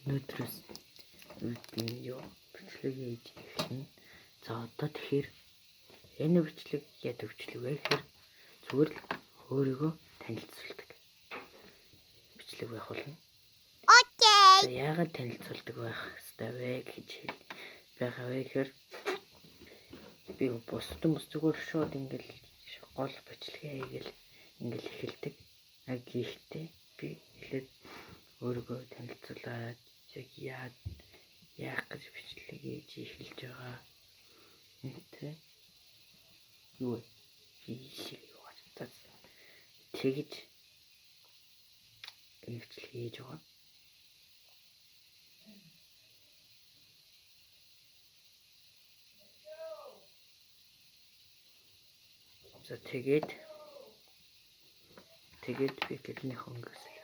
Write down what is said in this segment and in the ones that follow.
өнөөдрөөс видео бичлэг хийж эхэлнэ. За одоо тэгэхээр энэ бичлэг яд бичлэг вэ гэхээр зүгээр л өөрийгөө танилцуулдаг бичлэг байх болно. Окей. За яагаад танилцуулдаг байх ёстой вэ гэж байгаа вэ гэхээр би бусдын зүгээр шууд ингээл гол бичлэгээ хийгээл ингээл эхэлдэг. Гэхдээ би эхлээд өөрийгөө танилцуулаад яах гэж бичлэг хийж эхэлж байгаа. Тэ юу хийшиг яваад тэгж бичлэг хийж байгаа. За тэгээд би тэрний хөнгөс хэлдэг.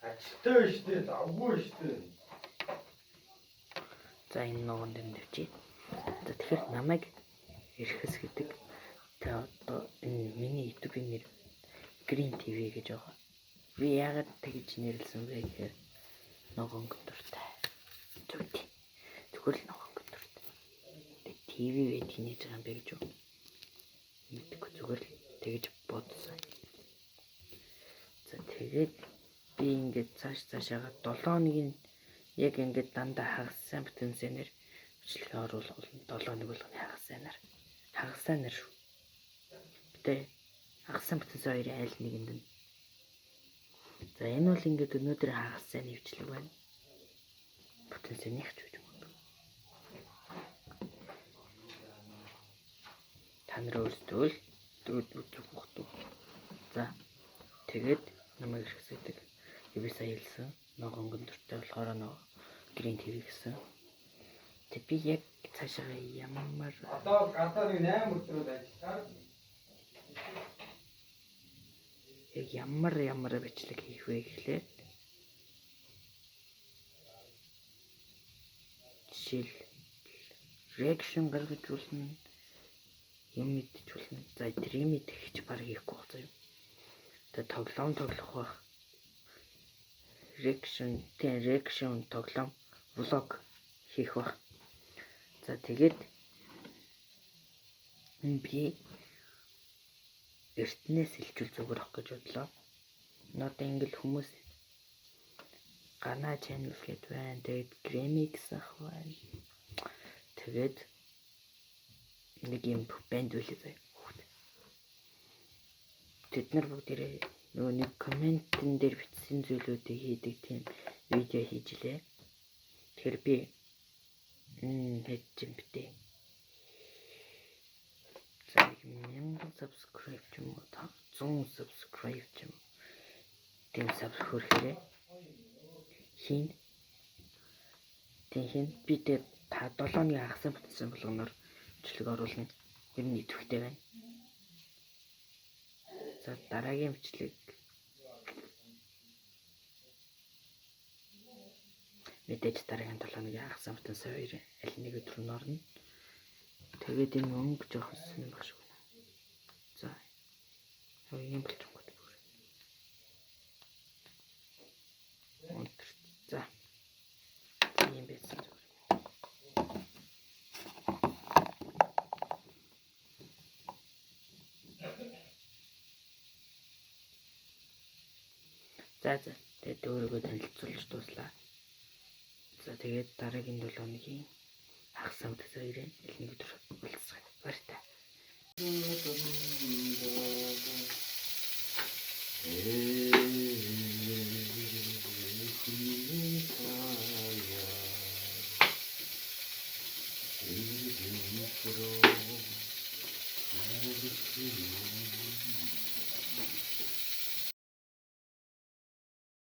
Ачтай штэ, давгүй штэ. За энэ ногоон дэмжиж. За тэгэхээр намайг Эрхэс гэдэг. Тэ одоо энэ миний YouTube-ийн нэр Green TV гэж байгаа. Би яагаад тэгж нэрлсэн бэ гэхээр ногоон дуртай. Зүгээр л ногоон дуртай. TV вэ тийнэж байгаа юм бэ гэж юу? Мэдээгүй зүгээр л тэгж бодсон. За тэгээд би ингээд цаашаагаа 7 хоногийн яг ингээд дандаа хагас сайн бүтэнсээр бичлэг оруулах болно. 7 хоног болгоны хагас сайнэр шүү. Тэ хагас сайн бүтэнсээр хоёрын айл нэгэнд нь. За энэ бол ингээд өнөөдөр хагас сайн бичлэг байна. Бүтэнсээр нэг ч үгүй. Та нар өөрсдөө л үзэх хөх. За тэгээд намайг Эрхэсэдэг. Би сая хэлсэн. Ногоон дуртай болохоор нөгөө Green TV гэсэн. Тэг би яг цаашаа ямар Одоо гадаа нэг 8 өдрөд ажиллаа. Яг ямар бичлэг хийх вэ гэхлээр жишээл reaction гаргаж болно. Юм мэдчих болно. За dream мэдчих баг хийхгүй байна юм. Тэгээ тоглох байх. Reaction тоглоом влог хийх байх. За тэгээд би эртнээс илчүүл зүгээр ах гэж бодлоо. Одоо ингээл хүмүүс гана channel гэд байна. Тэгээд Gramix ах байна. Тэгээд нэг юм бэнд үлээ заяа. Тэд нар бүгдээрээ нөгөө нэг комментэн дээр бичсэн зүйлүүдийг хийдэг тийм видео хийж лээ. Тэгэхээр би хэд юм битээ. За 1000 subscribe ч юм уу 100 subscribe ч юм. Тийм subscribe хийрээ. Хин би тэр 7 оны хагас бүтсэн болгоноор бичлэг оруулна. Ер нь идэвхтэй байна. За дараагийн бичлэг мэдээж дараагийн 7 оны хагас бүтсэн хоёр аль нэг өдөр нь орно. Тэгээд энэ өнгө жоох юм багш. За юм болчихгоо. За юм байсан. За тэгээд өөрийгөө танилцуулж дуслаа. За тэгээд дараагийн 7 хоногийн хагас бүтсэн хоёрын аль нэг өдөр уулзах баяртай.